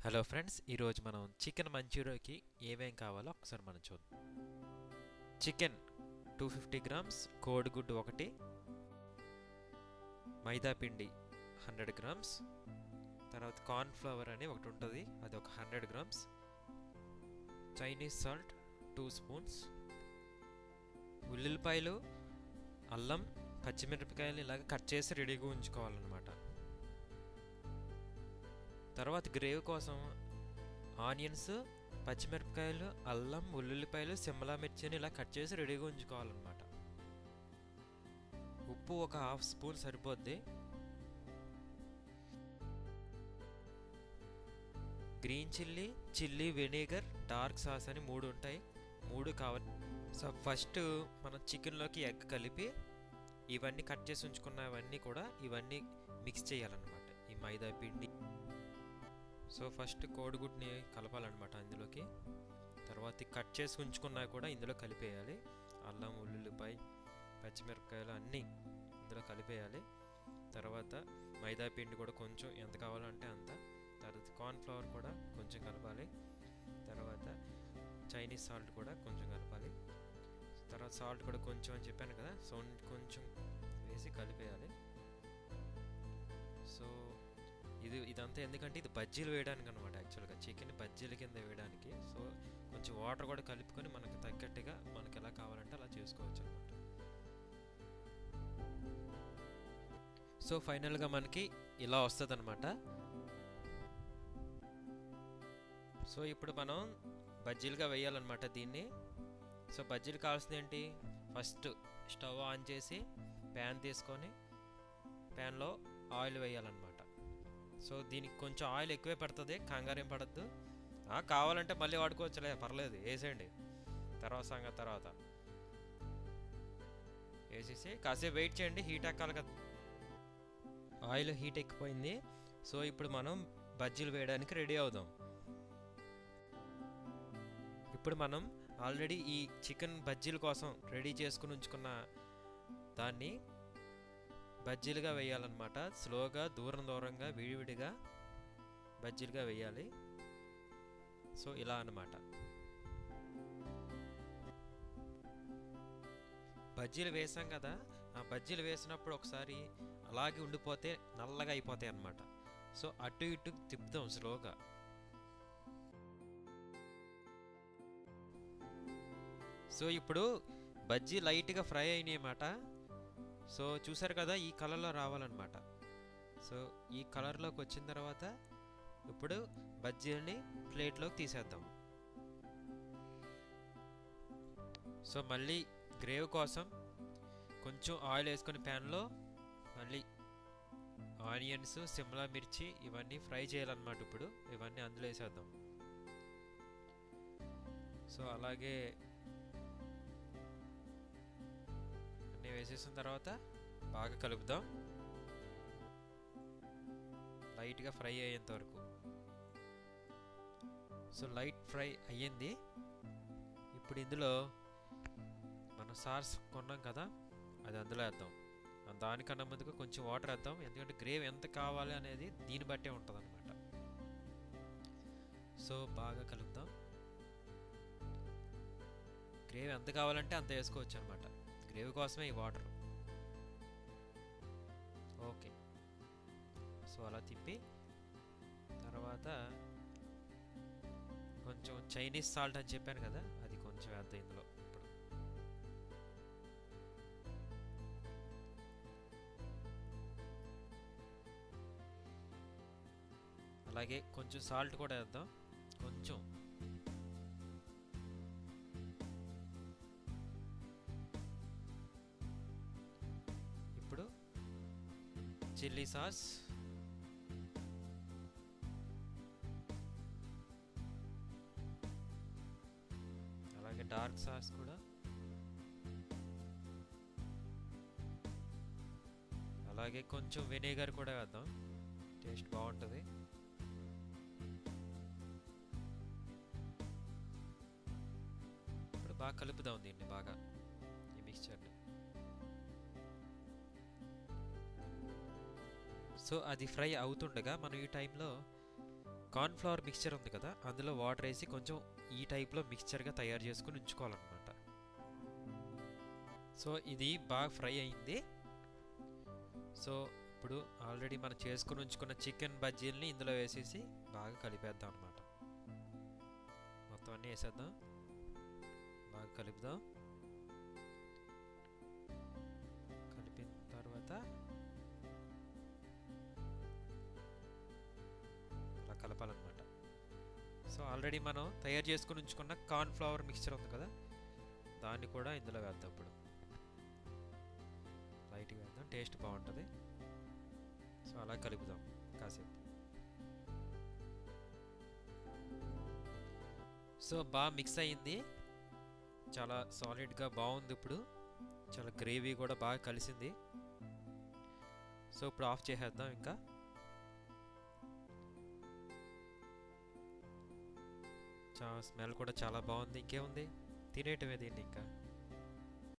Hello friends, ఈరోజు మనం chicken మంచూరియాకి ఏమేం కావాలో ఒకసారి మనం చూద్దాం. చికెన్ 250 గ్రామ్స్, కోడిగుడ్డు ఒకటి, మైదా పిండి 100 గ్రామ్స్, తర్వాత కార్న్ ఫ్లవర్ అని ఒకటి ఉంటుంది, అది ఒక 100 గ్రామ్స్, చైనీస్ సాల్ట్ 2 స్పూన్స్, ఉల్లిపాయలు, అల్లం, పచ్చిమిరపకాయలు ఇలాగ కట్ చేసి రెడీగా ఉంచుకోవాలన్నమాట. తర్వాత గ్రేవీ కోసం ఆనియన్స్, పచ్చిమిరపకాయలు, అల్లం, ఉల్లిపాయలు, సిమ్లా మిర్చిని ఇలా కట్ చేసి రెడీగా ఉంచుకోవాలన్నమాట. ఉప్పు ఒక 1/2 స్పూన్ సరిపోద్ది. Green chilli, chilli vinegar, dark sauce అని 3 ఉంటాయి, 3 కావాలి. సో ఫస్ట్ మనం చికెన్లోకి ఎగ్ కలిపి ఇవన్నీ కట్ చేసి ఉంచుకున్నవన్నీ కూడా ఇవన్నీ మిక్స్ చేయాలన్నమాట, ఈ మైదా పిండి. సో ఫస్ట్ కోడిగుడ్ని కలపాలన్నమాట అందులోకి. తర్వాత కట్ చేసి ఉంచుకున్నా కూడా ఇందులో కలిపేయాలి. అల్లం, ఉల్లిపాయ, పచ్చిమిరపకాయలు అన్నీ ఇందులో కలిపేయాలి. తర్వాత మైదా పిండి కూడా కొంచెం ఎంత కావాలంటే అంత. తర్వాత కార్న్ ఫ్లవర్ కూడా కొంచెం కలపాలి. తర్వాత చైనీస్ సాల్ట్ కూడా కొంచెం కలపాలి. తర్వాత సాల్ట్ కూడా కొంచెం అని చెప్పాను కదా, సో కొంచెం వేసి కలిపేయాలి. సో ఇదంతా ఎందుకంటే ఇది బజ్జీలు వేయడానికి అనమాట, యాక్చువల్గా చికెన్ బజ్జీల కింద వేయడానికి. సో కొంచెం వాటర్ కూడా కలుపుకొని మనకు తగ్గట్టుగా మనకు ఎలా కావాలంటే అలా చేసుకోవచ్చు అనమాట. సో ఫైనల్గా మనకి ఇలా వస్తుంది అనమాట. సో ఇప్పుడు మనం బజ్జీలుగా వేయాలన్నమాట దీన్ని. సో బజ్జీలు కావాల్సింది ఏంటి, ఫస్ట్ స్టవ్ ఆన్ చేసి ప్యాన్ తీసుకొని ప్యాన్లో ఆయిల్ వేయాలన్నమాట. సో దీనికి కొంచెం ఆయిల్ ఎక్కువే పడుతుంది, కంగారేం పడద్దు. కావాలంటే మళ్ళీ వాడుకోవచ్చులే, పర్లేదు, వేసేయండి. తర్వాత వేసేసి కాసేపు వెయిట్ చేయండి, హీట్ ఎక్కాలి కదా. Oil heat ఎక్కిపోయింది. సో ఇప్పుడు మనం బజ్జీలు వేయడానికి రెడీ అవుదాం. ఇప్పుడు మనం ఆల్రెడీ ఈ చికెన్ బజ్జీల కోసం రెడీ చేసుకుని ఉంచుకున్న దాన్ని బజ్జీలుగా వేయాలన్నమాట. స్లోగా దూరంగా విడివిడిగా బజ్జీలుగా వేయాలి. సో ఇలా అన్నమాట. బజ్జీలు వేసాం కదా, ఆ బజ్జీలు వేసినప్పుడు ఒకసారి అలాగే ఉండిపోతే నల్లగా అయిపోతాయి అన్నమాట. సో అటు ఇటు తిప్పుదాం స్లోగా. సో ఇప్పుడు బజ్జీ లైట్గా ఫ్రై అయినాయి అన్నమాట. సో చూసారు కదా, ఈ కలర్లో రావాలన్నమాట. సో ఈ కలర్లోకి వచ్చిన తర్వాత ఇప్పుడు బజ్జీలని ప్లేట్లోకి తీసేద్దాం. సో మళ్ళీ గ్రేవీ కోసం కొంచెం ఆయిల్ వేసుకొని ప్యాన్లో మళ్ళీ ఆనియన్స్, సిమ్లా మిర్చి ఇవన్నీ ఫ్రై చేయాలన్నమాట. ఇప్పుడు ఇవన్నీ అందులో వేసేద్దాం. సో అలాగే వేసేసిన తర్వాత బాగా కలుపుదాం, లైట్గా ఫ్రై అయ్యేంత వరకు. సో లైట్ ఫ్రై అయ్యింది. ఇప్పుడు ఇందులో మనం సాస్ కొన్నాం కదా, అది అందులో వేద్దాం. దానికన్నా ముందుగా కొంచెం వాటర్ వేద్దాం, ఎందుకంటే గ్రేవీ ఎంత కావాలి అనేది దీన్ని బట్టే ఉంటుంది అనమాట. సో బాగా కలుపుదాం. గ్రేవీ ఎంత కావాలంటే అంత వేసుకోవచ్చు అనమాట, గ్రేవీ కోసమే ఈ వాటర్. ఓకే, సో అలా తిప్పి తర్వాత కొంచెం చైనీస్ సాల్ట్ అని చెప్పాను కదా, అది కొంచెం వేద్దాం ఇందులో. ఇప్పుడు అలాగే కొంచెం సాల్ట్ కూడా వేద్దాం, కొంచెం. ఇప్పుడు చిల్లీ సాస్, అలాగే డార్క్ సాస్ కూడా, అలాగే కొంచెం వెనిగర్ కూడా వేద్దాం, టేస్ట్ బాగుంటుంది. ఇప్పుడు బాగా కలుపుదాం దీన్ని, బాగా ఈ మిక్స్చర్ని. సో అది ఫ్రై అవుతుండగా మనం ఈ టైంలో కార్న్ఫ్లవర్ మిక్చర్ ఉంది కదా, అందులో వాటర్ వేసి కొంచెం ఈ టైప్లో మిక్చర్గా తయారు చేసుకుని ఉంచుకోవాలన్నమాట. సో ఇది బాగా ఫ్రై అయింది. సో ఇప్పుడు ఆల్రెడీ మనం చేసుకుని ఉంచుకున్న చికెన్ బజ్జీలని ఇందులో వేసేసి బాగా కలిపేద్దాం అన్నమాట. మొత్తం అన్నీ వేసేద్దాం, బాగా కలుపుదాం. కలిపిన తర్వాత అలా కలపాలన్నమాట. సో ఆల్రెడీ మనం తయారు చేసుకుని ఉంచుకున్న కార్న్ఫ్లవర్ మిక్చర్ ఉంది కదా, దాన్ని కూడా ఇందులో వేద్దాం. ఇప్పుడు లైట్గా వేద్దాం, టేస్ట్ బాగుంటుంది. సో అలా కలుపుదాం కాసేపు. సో బాగా మిక్స్ అయ్యింది, చాలా సాలిడ్గా బాగుంది. ఇప్పుడు చాలా గ్రేవీ కూడా బాగా కలిసింది. సో ఇప్పుడు ఆఫ్ చేసేద్దాం. ఇంకా స్మెల్ కూడా చాలా బాగుంది. ఇంకేముంది, తినేయటమే దీన్ని ఇంకా.